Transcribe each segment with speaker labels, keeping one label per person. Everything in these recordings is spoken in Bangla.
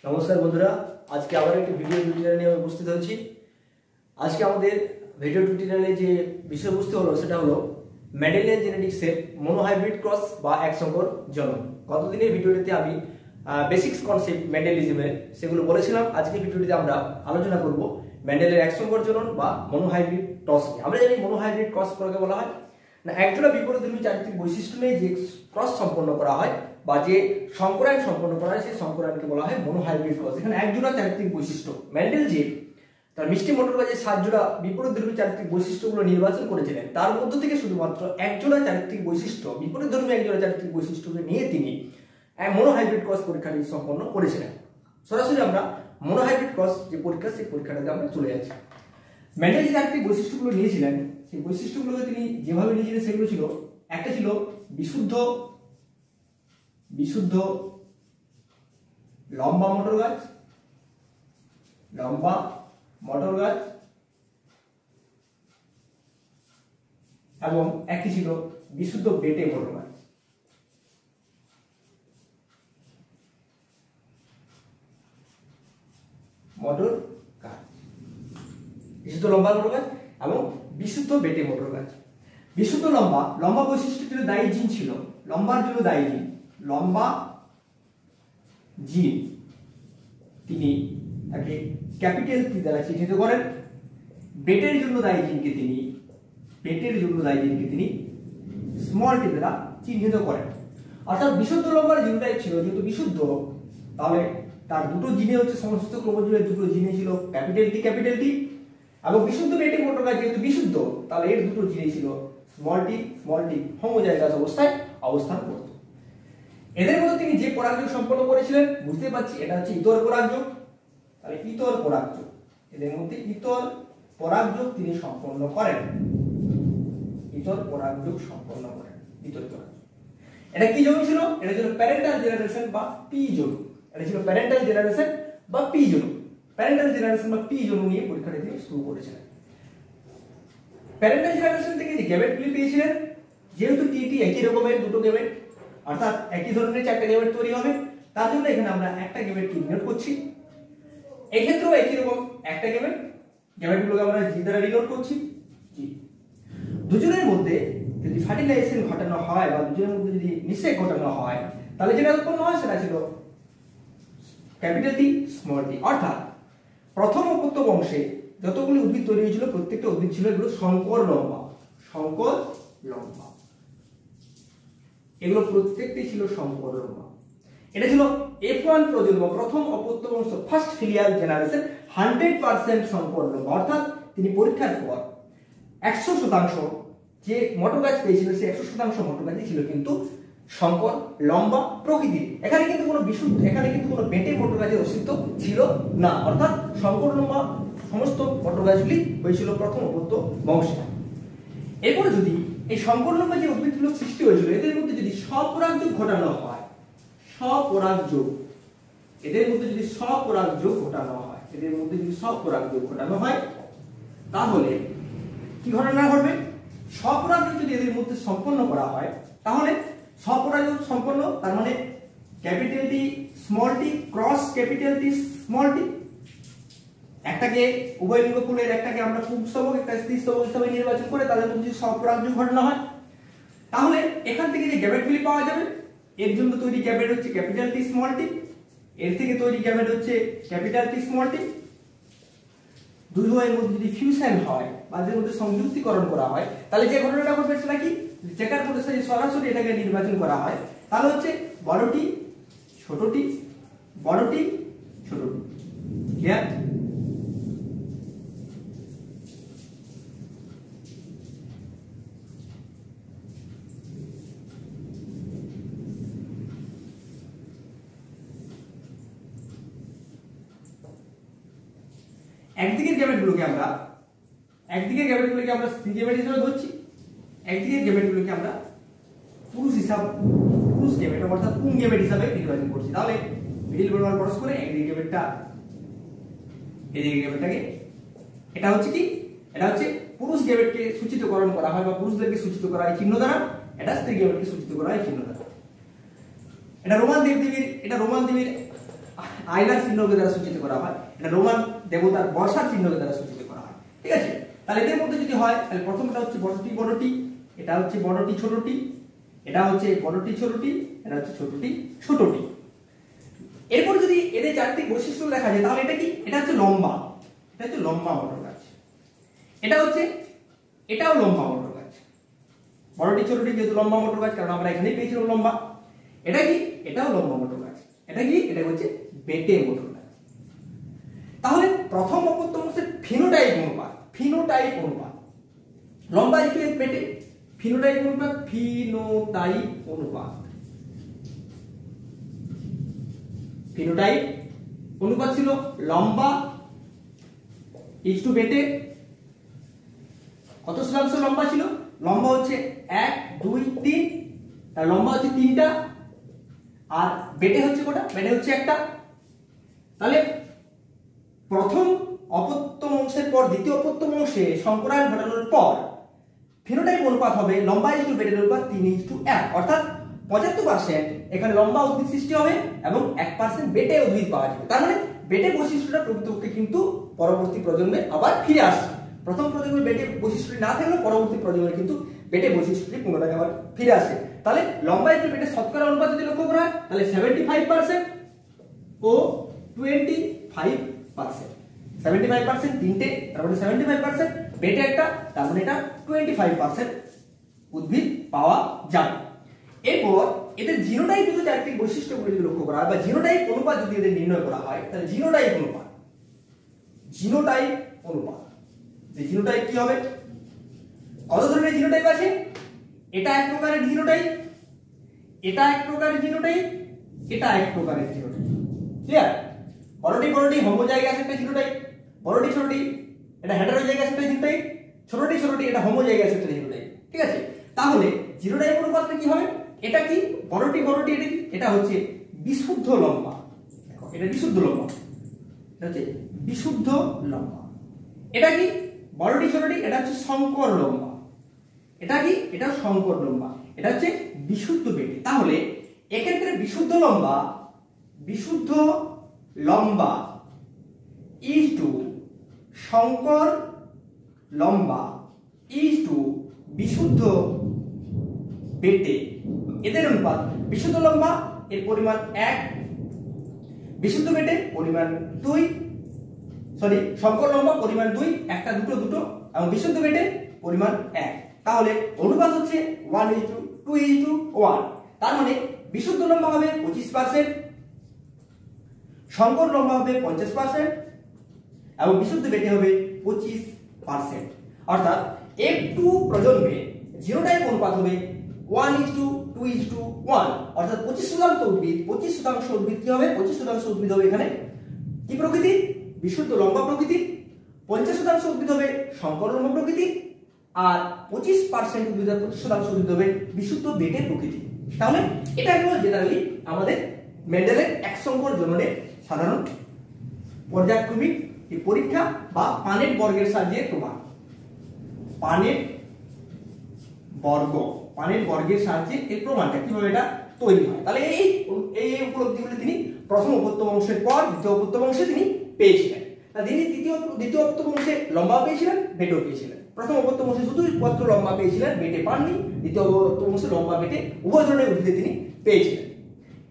Speaker 1: নমস্কার বন্ধুরা, আজকে আবার একটি ভিডিও টিউটোরিয়াল নিয়ে আমি উপস্থিত হয়েছি। আজকে আমাদের ভিডিও টিউটোরিয়ালে যে বিষয়বস্তু হলো সেটা হলো মেন্ডেলিয়ান জেনেটিক্সের মনোহাইব্রিড ক্রস বা একসঙ্কর জনন। গতদিনের ভিডিওটিতে আমি বেসিক্স কনসেপ্ট মেন্ডেলিজমের সেগুলো বলেছিলাম। আজকে ভিডিওটিতে আমরা আলোচনা করব মেন্ডেলের একসঙ্কর জনন বা মনোহাইব্রিড ক্রস। আমরা জানি মনোহাইব্রিড ক্রস কাকে বলা হয় না, একজোড়া বিপরীতধর্মী চারিত্রিক বৈশিষ্ট্য নিয়ে যে ক্রস সম্পন্ন করা হয় বা যে সংকরায়ন সম্পন্ন করা হয় সেই সংকরায়নকে বলা হয় মনোহাইব্রিড ক্রস। এখানে একজোড়া চারিত্রিক বৈশিষ্ট্য মেন্ডেল যে তার মিষ্টি মটর গাছের 7 জোড়া বিপরীতধর্মী চারিত্রিক বৈশিষ্ট্যগুলো নির্বাচন করেছিলেন, তার মধ্য থেকে শুধুমাত্র একজোড়া চারিত্রিক বৈশিষ্ট্য বিপরীতধর্মী একজোড়া চারিত্রিক বৈশিষ্ট্যকে নিয়ে তিনি মনোহাইব্রিড ক্রস পরীক্ষাটি সম্পন্ন করেছিলেন। সরাসরি আমরা মনোহাইব্রিড ক্রস যে পরীক্ষা সেই পরীক্ষাটাতে আমরা চলে যাচ্ছি। মেন্ডেল যে চারিত্রিক বৈশিষ্ট্যগুলো নিয়েছিলেন সেই বৈশিষ্ট্যগুলোকে তিনি যেভাবে নিয়েছিলেন সেগুলো ছিল, একটা ছিল বিশুদ্ধ লম্বা মটর গাছ, এবং একটি ছিল বিশুদ্ধ বেটে মটর গাছ। বিশুদ্ধ লম্বা মটর গাছ এবং বিশুদ্ধ বেটে মটর গাছ। বিশুদ্ধ লম্বা বৈশিষ্ট্য ছিল দায়ী জিন ছিল, লম্বার জন্য দায়ী জিন, লম্বা জিন তিনি তাকে ক্যাপিটাল টি দ্বারা চিহ্নিত করেন। বেটের জন্য দায়ী জিনকে তিনি স্মল টি দ্বারা চিহ্নিত করেন। অর্থাৎ বিশুদ্ধ লম্বার জিনটাই ছিল যেহেতু বিশুদ্ধ, তাহলে তার দুটো জিনে হচ্ছে সংশ্লিষ্ট ক্রোমোজোমের দুটো জিনে ছিল ক্যাপিটাল টি, এবং বিশুদ্ধ বেটে মটর গাছ যেহেতু বিশুদ্ধ তাহলে এর দুটো জিনে ছিল স্মল টি হোমোজাইগাস অবস্থায় অবস্থান করত। এদের মধ্যে তিনি যে পরাগযোগ সম্পন্ন করেছিলেন বুঝতে পারছি এটা হচ্ছে ইতর পরাগযোগ। তাহলে ইতর পরাগযোগ, এদের মধ্যে ইতর পরাগযোগ তিনি সম্পন্ন করেন। এটা কি জনন ছিল? এটা ছিল প্যারেন্টাল জেনারেশন বা পি জনন। প্যারেন্টাল জেনারেশন বা পি জনন নিয়ে পরীক্ষাটি তিনি শুরু করেছিলেন। প্যারেন্টাল জেনারেশন থেকে যে গ্যামেটগুলি পেয়েছিলেন, যেহেতু টি একই রকমের দুটো গ্যামেট অর্থাৎ একই ধরনের 4টা গ্যামেট তৈরি হবে, তার জন্য এখানে আমরা একটা গ্যামেটকে ডিনোট করছি। এক্ষেত্রেও একই রকম একটা গ্যামেটগুলোকে আমরা জি দ্বারা ডিনোট করছি। দুজনের মধ্যে যদি ফার্টিলাইজেশন ঘটানো হয় বা দুজনের মধ্যে যদি নিষেক ঘটানো হয় তাহলে যেটা উৎপন্ন হয় সেটা ছিল ক্যাপিটাল টি স্মল টি। অর্থাৎ প্রথম অপত্য বংশে যতগুলি উদ্ভিদ তৈরি হয়েছিল প্রত্যেকটা উদ্ভিদ ছিল এগুলো সংকর লম্বা, এগুলো প্রত্যেকটি ছিল সংকর লম্বা। এটা ছিল F1 প্রজন্ম, প্রথম অপত্য বংশ, ফার্স্ট ফিলিয়াল জেনারেশন, 100% সংকর লম্বা। অর্থাৎ তিনি পরীক্ষার পর 100% যে মটর গাছ পেয়েছিল সেই 100% মটর গাছই ছিল কিন্তু সংকর লম্বা প্রকৃতির। এখানে কিন্তু কোনো বেটে মটর গাছের অস্তিত্ব ছিল না। অর্থাৎ সংকর লম্বা সমস্ত মটর গাছগুলি হয়েছিল প্রথম অপত্য বংশে। এরপরে যদি এই সংকর লম্বা যে উদ্ভিদগুলো সৃষ্টি হয়েছিল এদের মধ্যে যদি স্বপরাগযোগ ঘটানো হয়, তাহলে কি ঘটনা ঘটবে? স্বপরাগযোগ যদি এদের মধ্যে সম্পন্ন করা হয় তাহলে স্বপরাগযোগ সম্পন্ন, তার মানে capital T small T cross capital T small T, একটাকে উভয়লিঙ্গ ফুলের একটাকে আমরা পুংস্তবক একটা স্ত্রীস্তবক হিসেবে নির্বাচন করে তাদের মধ্যে স্বপরাগযোগ ঘটনা হয়, তাহলে এখান থেকে যে গ্যামেটগুলি পাওয়া যাবে এর জন্য তৈরি গ্যামেট হচ্ছে ক্যাপিটাল টি স্মল টি, এর থেকে তৈরি গ্যামেট হচ্ছে ক্যাপিটাল টি স্মল টি। দুজনের মধ্যে যদি ফিউশন হয় বা এদের মধ্যে সংযুক্তিকরণ করা হয় তাহলে যে ঘটনাটা ঘটবে সেটা কি? চেকার প্রসেসে সরাসরি এটাকে নির্বাচন করা হয় তাহলে হচ্ছে বড় টি ছোট টি, বড় টি ছোট টি। ক্লিয়ার? একদিকের গ্যামেটগুলোকে আমরা স্ত্রী গ্যামেট হিসেবে ধরছি, একদিকের গ্যামেটগুলোকে আমরা পুরুষ গ্যামেট অর্থাৎ পুং গ্যামেট হিসেবে নির্বাচন করছি। তাহলে মিডিল বরাবর ক্রস করে একদিকের গ্যামেটটাকে এটা হচ্ছে কি? এটা হচ্ছে পুরুষ গ্যামেটকে সূচিতকরণ করা হয় বা পুরুষদেরকে সূচিত করা হয় চিহ্ন দ্বারা, এটা স্ত্রী গ্যামেটকে সূচিত করা হয় চিহ্ন দ্বারা। এটা রোমান দেবদেবীর আয়নার চিহ্নকে দ্বারা সূচিত করা হয়, এটা রোমান দেবতার বর্ষার চিহ্নকে দ্বারা সূচিত করা হয়। ঠিক আছে, তাহলে এদের মধ্যে যদি হয় তাহলে প্রথমটা হচ্ছে বড়টি বড়টি, এটা হচ্ছে বড়টি ছোটটি, এটা হচ্ছে বড়টি ছোটটি, এটা হচ্ছে ছোটটি ছোটটি। এরপর যদি এদের চারটি বৈশিষ্ট্য লেখা যায় তাহলে এটা কি, এটা হচ্ছে লম্বা, এটা হচ্ছে লম্বা মোটর গাছ, এটা হচ্ছে এটাও লম্বা মোটর গাছ, বড়টি ছোটটি যেহেতু লম্বা মোটর গাছ কারণ আমরা এখানেই পেয়েছিলাম লম্বা। এটা কি, এটাও লম্বা মোটর গাছ, এটা কি, এটা হচ্ছে বেটে মোটর গাছ। তাহলে প্রথম অপত্য অংশের ফিনোটাইপ অনুপাত, ফিনোটাইপ অনুপাত লম্বা ইকুয়াল বেটে, ফিনোটাইপ অনুপাত, ফিনোটাইপ অনুপাত, ফিনোটাইপ অনুপাত ছিল লম্বা ইজ টু বেটে। কত শতাংশ লম্বা ছিল, লম্বা হচ্ছে 1 2 3, তার লম্বা হচ্ছে 3টা, আর বেটে হচ্ছে কটা, বেটে হচ্ছে একটা। তাহলে প্রথম অপত্যম অংশের পর দ্বিতীয় অপত্যম অংশে সংকরায়ন ঘটানোর পর ফিনোটাইপ অনুপাত হবে লম্বা ইজ টু বেটের অনুপাত 3:1, অর্থাৎ 75% এখানে লম্বা উদ্ভিদ সৃষ্টি হবে এবং 1% বেটে উদ্ভিদ পাওয়া যাবে। তার মানে বেটে বৈশিষ্ট্যটা প্রকৃতপক্ষে কিন্তু পরবর্তী প্রজন্মে আবার ফিরে আসছে। প্রথম প্রজন্মে বেটে বৈশিষ্ট্যটি না থাকলেও পরবর্তী প্রজন্মে কিন্তু বেটে বৈশিষ্ট্যটি পুনরায় আবার ফিরে আসে। তাহলে লম্বা ইজ টু বেটে শতকরা অনুপাত যদি লক্ষ্য করা হয় তাহলে 75% ও 25%, 75% তিনটে, তার মানে 75%, বেটে একটা, তার মানে এটা 25% উদ্ভিদ পাওয়া যাবে। এরপর এদের জিনোটাইপ যদি চারটি বৈশিষ্ট্যগুলি যদি লক্ষ্য করা হয় বা জিনোটাইপ অনুপাত যদি এদের নির্ণয় করা হয় তাহলে জিনোটাইপ অনুপাত, জিনোটাইপ অনুপাত, যে জিনোটাইপ কি হবে, কত ধরনের জিনোটাইপ আছে, এটা এক প্রকারের জিনোটাইপ, এটা এক প্রকারের জিনোটাইপ, এটা এক প্রকারের জিনোটাইপ। ক্লিয়ার, বড়টি বড়টি হোমোজাইগাস একটা জিনোটাইপ, বড়টি ছোটটি এটা হেটারোজাইগাস একটা জিনোটাইপ, ছোটটি ছোটটি এটা হোমোজাইগাস একটা জিনোটাইপ। ঠিক আছে, তাহলে জিনোটাইপ অনুপাতটা কি হবে, এটা কি, বড়টি বড়টি এটা কি, এটা হচ্ছে বিশুদ্ধ লম্বা, দেখো এটা বিশুদ্ধ লম্বা, এটা হচ্ছে বিশুদ্ধ লম্বা। এটা কি, বড়টি ছোটটি এটা হচ্ছে সংকর লম্বা, এটা কি, এটা সংকর লম্বা, এটা হচ্ছে বিশুদ্ধ বেটে। তাহলে এক্ষেত্রে বিশুদ্ধ লম্বা, বিশুদ্ধ লম্বা ইজ টু সংকর লম্বা ইজ টু বিশুদ্ধ বেটে, এদের অনুপাত বিশুদ্ধ লম্বা এর পরিমাণ 1, বিশুদ্ধ বেটে পরিমাণ 2, সরি সংকর লম্বা পরিমাণ 2, একটা দুটো দুটো, এবং বিশুদ্ধ বেটে পরিমাণ 1। তাহলে অনুপাত হচ্ছে 1:2:1। তার মানে বিশুদ্ধ লম্বা হবে 25%, সংকর লম্বা হবে 50% এবং বিশুদ্ধ বেটে হবে 25%। অর্থাৎ F2 প্রজন্মে জিনোটাইপ অনুপাত হবে 1:2:1, অর্থাৎ 25% উদ্ভিদ, 25% উদ্ভিদ কি হবে, 25% উদ্ভিদ হবে এখানে কি প্রকৃতি, বিশুদ্ধ লম্বা প্রকৃতি, 50% উদ্ভিদ হবে সংকর লম্বা প্রকৃতি, আর 25% উদ্ভিদ, 25% উদ্ভিদ হবে বিশুদ্ধ বেটে প্রকৃতি। তাহলে এটা হলো জেনারেলি আমাদের মেন্ডেলের এক সংকর জননের সাধারণ পর্যায়ক্রমিক পরীক্ষা বা পানেট বর্গের সাহায্যে প্রমাণ, পানেট বর্গ, পানেট বর্গের সাহায্যে এই প্রমাণটা কিভাবে এটা তৈরি হয়। তাহলে এই উপলব্ধিগুলি তিনি প্রথম অপত্যম অংশের পর দ্বিতীয় অপত্যম অংশে তিনি পেয়েছিলেন। তিনি দ্বিতীয় অপত্যম অংশে লম্বা পেয়েছিলেন, বেটেও পেয়েছিলেন। প্রথম অপত্যম অংশে শুধুমাত্র লম্বা পেয়েছিলেন, বেটে পাননি। দ্বিতীয় অপত্যম অংশে লম্বা বেটে উভয় ধরনের উদ্ভিদে তিনি পেয়েছিলেন।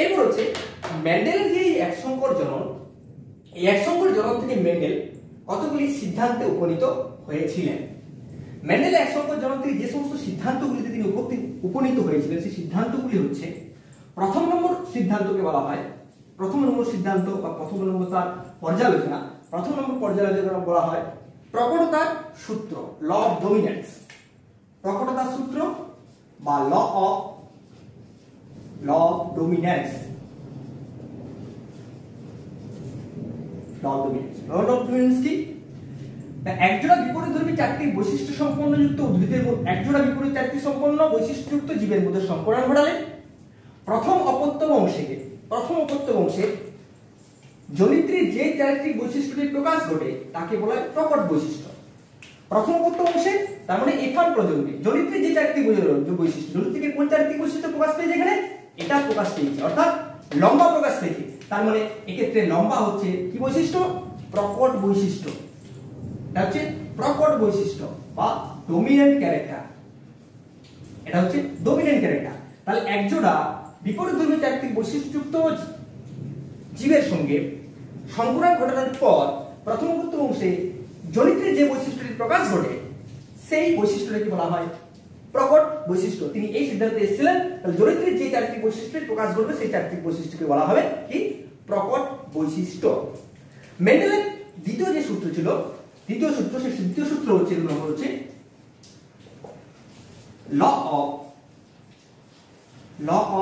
Speaker 1: এরপর হচ্ছে মেন্ডেলের যে এক সংকর জনন, এই এক সংকর জনন থেকে মেন্ডেল কতগুলি সিদ্ধান্তে উপনীত হয়েছিলেন। মেন্ডেল এক সংকর জনন থেকে যে সমস্ত সিদ্ধান্তগুলিতে তিনি উপনীত হয়েছিলেন সেই সিদ্ধান্তগুলি হচ্ছে, প্রথম নম্বর সিদ্ধান্তকে বলা হয়, প্রথম নম্বর সিদ্ধান্ত বা প্রথম নম্বর তার পর্যালোচনা, প্রথম নম্বর পর্যালোচনা বলা হয় প্রকটতার সূত্র, ল অফ ডমিনেন্স, প্রকটতার সূত্র বা law of dominance, law of dominance কি, একজোড়া বিপরীতধর্মী চারটি বৈশিষ্ট্য সম্পন্ন যুক্ত উদ্ভিদের মধ্যে, একজোড়া বিপরীত চারটি সম্পন্ন বৈশিষ্ট্যযুক্ত জীবের মধ্যে সংকরণ ঘটালে প্রথম অপত্যম অংশে জনিত্রীর যে চারটি বৈশিষ্ট্যটির প্রকাশ ঘটে তাকে বলা হয় প্রকট বৈশিষ্ট্য। প্রথম অপত্যম অংশে, তার মানে এফান প্রজন্মে জনিত্রীর যে চারটি বৈশিষ্ট্য, জনিত্রীকে কোন চারটি বৈশিষ্ট্য প্রকাশ পেয়েছে এখানে, এটা প্রকাশ পেয়েছে, অর্থাৎ লম্বা প্রকাশ পেয়েছে, তার মানে এক্ষেত্রে লম্বা হচ্ছে কি বৈশিষ্ট্য? প্রকট বৈশিষ্ট্য। এটা হচ্ছে প্রকট বৈশিষ্ট্য বা ডমিন্যান্ট ক্যারেক্টার। এটা হচ্ছে ডমিন্যান্ট ক্যারেক্টার। তাহলে একজোড়া বিপরীতধর্মী চারিত্রিক বৈশিষ্ট্যযুক্ত জীবের সঙ্গে সংকরণ ঘটানোর পর প্রথম অংশে জনিত্রের যে বৈশিষ্ট্যটি প্রকাশ ঘটে সেই বৈশিষ্ট্যটাকে বলা হয় প্রকট বৈশিষ্ট্য। তিনি এই সিদ্ধান্তে এসেছিলেন তাহলে জনিত্রের যে চারিত্রিক বৈশিষ্ট্যের প্রকাশ ঘটবে সেই চারিত্রিক বৈশিষ্ট্যকে বলা হবে কি? প্রকট বৈশিষ্ট্য। মেন্ডেলের দ্বিতীয় যে সূত্র ছিল, দ্বিতীয় সূত্র, সেই দ্বিতীয় সূত্র হচ্ছে নম্বর হচ্ছে law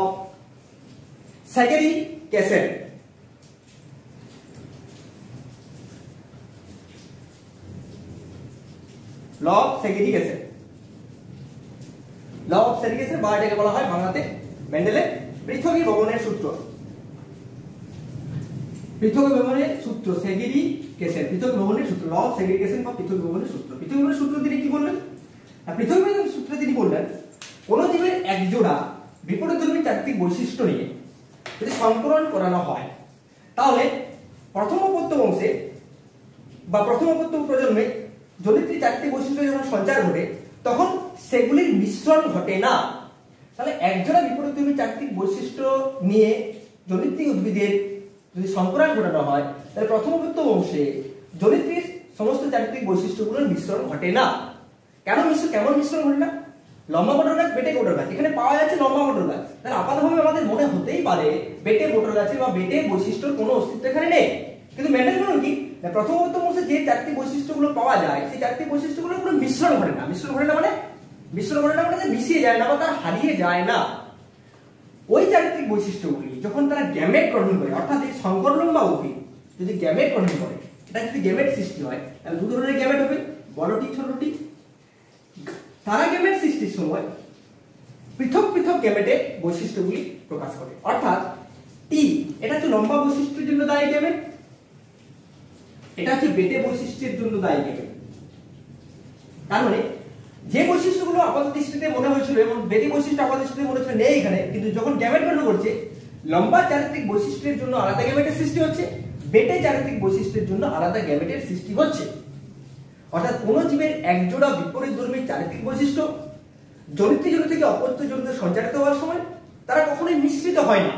Speaker 1: of segregation. Law of segregation, law of segregation বা এটাকে বলা হয় বাংলাতে মেন্ডেলের পৃথকীভবনের সূত্র। পৃথকীভবনের সূত্র, সেগ্রিগেশন, পৃথকীভবনের সূত্র, ল অফ সেগ্রিগেশন বা পৃথকীভবনের সূত্র। পৃথকীভবনের সূত্র তিনি কি বললেন? পৃথকীভবনের সূত্রে তিনি বললেন কোন জীবের এক জোড়া বিপরীতধর্মী চারিত্রিক বৈশিষ্ট্য নিয়ে যদি সংকরণ করানো হয় তাহলে প্রথম বংশে বা প্রথম প্রজন্মে জনিত্রী চারিত্রিক বৈশিষ্ট্য যখন সঞ্চার ঘটে তখন সেগুলির মিশ্রণ ঘটে না। তাহলে একজোড়া বিপরীতধর্মী চারিত্রিক বৈশিষ্ট্য নিয়ে জনিত্রী উদ্ভিদের যদি সংকরণ ঘটানো হয় তাহলে প্রথম বংশে জনিত্রীর সমস্ত চারিত্রিক বৈশিষ্ট্যগুলোর মিশ্রণ ঘটে না। কেমন মিশ্রণ ঘটে না? লম্বা মোটর গাছ, বেটে মোটর গাছ, এখানে পাওয়া যাচ্ছে লম্বা মোটর গাছ। তাহলে আপাতভাবে আমাদের মনে হতেই পারে বেটে মোটর গাছে বা বেটে বৈশিষ্ট্যর কোনো অস্তিত্ব এখানে নেই। কিন্তু মেন্ডেল বলুন কি, প্রথম বংশে যে চারটি বৈশিষ্ট্যগুলো পাওয়া যায় সেই চারটি বৈশিষ্ট্যগুলো কোনো মিশ্রণ ঘটে না। মিশ্রণ ঘটে না মানে মিশিয়ে যায় না বা তার হারিয়ে যায় না। ওই চারিত্রিক বৈশিষ্ট্যগুলি যখন তারা গ্যামেট গঠন করে, অর্থাৎ এই সংকরণ বা উদ্ভিদ যদি গ্যামেট গঠন করে, এটা যদি গ্যামেট সৃষ্টি হয় তাহলে দু ধরনের গ্যামেট হবে, বড়টি ছোটটি। তারা গ্যামেট সৃষ্টির সময় পৃথক পৃথক গ্যামেটে বৈশিষ্ট্যগুলি প্রকাশ করে। অর্থাৎ টি এটা হচ্ছে লম্বা বৈশিষ্ট্যের জন্য দায়ী গ্যামেট, এটা হচ্ছে বেটে বৈশিষ্ট্যের জন্য দায়ী গ্যামেট। তার মানে যে বৈশিষ্ট্যগুলো আপাত দৃষ্টিতে মনে হয়েছিল এবং বেটে বৈশিষ্ট্য আপাত দৃষ্টিতে মনে হচ্ছে নেই এখানে, কিন্তু যখন গ্যামেট গঠন করছে লম্বা চারিত্রিক বৈশিষ্ট্যের জন্য আলাদা গ্যামেটের সৃষ্টি হচ্ছে, বেটে চারিত্রিক বৈশিষ্ট্যের জন্য আলাদা গ্যামেটের সৃষ্টি হচ্ছে। অর্থাৎ কোন জীবের একজোড়া বিপরীতধর্মী চারিত্রিক বৈশিষ্ট্য জনিত্রী জনিত থেকে অপত্য জনিতে সঞ্চারিত হওয়ার সময় তারা কখনোই মিশ্রিত হয় না,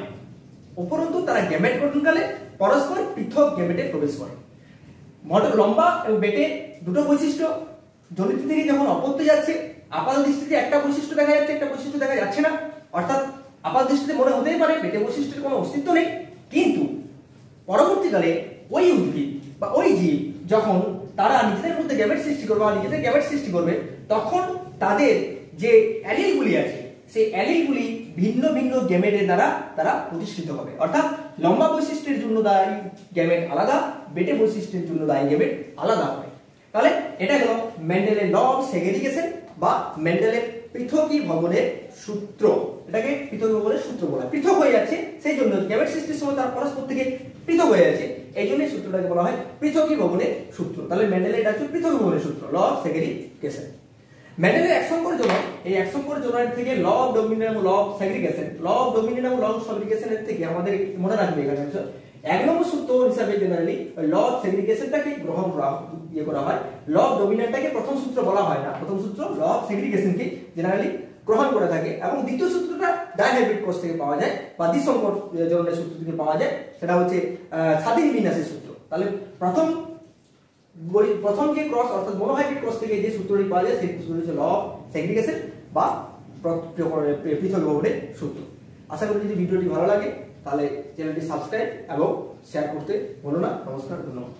Speaker 1: উপরন্তু তারা গ্যামেট গঠনকালে পরস্পর পৃথক গ্যামেটে প্রবেশ করে। লম্বা এবং বেটে দুটো বৈশিষ্ট্য জনিত্রী থেকে যখন অপত্যে যাচ্ছে আপাত দৃষ্টিতে একটা বৈশিষ্ট্য দেখা যাচ্ছে, একটা বৈশিষ্ট্য দেখা যাচ্ছে না। অর্থাৎ আপাত দৃষ্টিতে মনে হতেই পারে বেটে বৈশিষ্ট্যের কোনো অস্তিত্ব নেই, কিন্তু পরবর্তীকালে ওই উদ্ভিদ বা ওই জীব যখন তারা নিজেদের মধ্যে গ্যামেট সৃষ্টি করবে বা নিজেদের গ্যামেট সৃষ্টি করবে তখন তাদের যে অ্যালিলগুলি আছে সেই অ্যালিলগুলি ভিন্ন ভিন্ন গ্যামেটের দ্বারা তারা প্রতিষ্ঠিত হবে। অর্থাৎ লম্বা বৈশিষ্ট্যের জন্য দায়ী গ্যামেট আলাদা, বেটে বৈশিষ্ট্যের জন্য দায়ী গ্যামেট আলাদা হবে। তাহলে এটা হলো মেন্ডেলের ল অফ সেগ্রিগেশন বা মেন্ডেলের পৃথকীভবনের সূত্র। এটাকে পৃথকীভবনের সূত্র বলা হয়। পৃথক হয়ে যাচ্ছে সেই জন্য গ্যামেট সৃষ্টির সময় তারা পরস্পর থেকে পৃথক হয়ে যাচ্ছে, এই জন্য সূত্রটাকে বলা হয় পৃথকীভবনের সূত্র। তাহলে মেন্ডেলের এটা হচ্ছে পৃথকীভবনের সূত্র, ল অফ সেগ্রিগেশন। মেন্ডেলের এক সংকর জনক, এই এক সংকর জনকের থেকে ল অফ ডমিনেন্ট এবং law of segregation, law of dominant এবং ল অফ সেগ্রিগেশনের থেকে আমাদের মনে রাখবে এখানে এক নম্বর সূত্র হিসাবে জেনারেলি ল অফ সেগ্রিগেশনটাকে গ্রহণ করা হয়, ল অফ ডমিনেন্টটাকে প্রথম সূত্র বলা হয় না, প্রথম সূত্র ল অফ সেগ্রিগেশনকে জেনারেলি গ্রহণ করে থাকে। এবং দ্বিতীয় সূত্রটা ডাইহাইব্রিড কোষ থেকে পাওয়া যায় বা দ্বিসংকর জননের সূত্র থেকে পাওয়া যায়, সেটা হচ্ছে স্বাধীন বিন্যাসের সূত্র। তাহলে প্রথম যে ক্রস অর্থাৎ মনোহাইব্রিড ক্রস থেকে যে সূত্রটি পাওয়া যায় সেই সূত্রটি হচ্ছে ল অফ সেগ্রিগেশন বা পৃথকীভবনের সূত্র। আশা করি যদি ভিডিওটি ভালো লাগে তাহলে চ্যানেলটি সাবস্ক্রাইব এবং শেয়ার করতে ভুলো না। নমস্কার, ধন্যবাদ।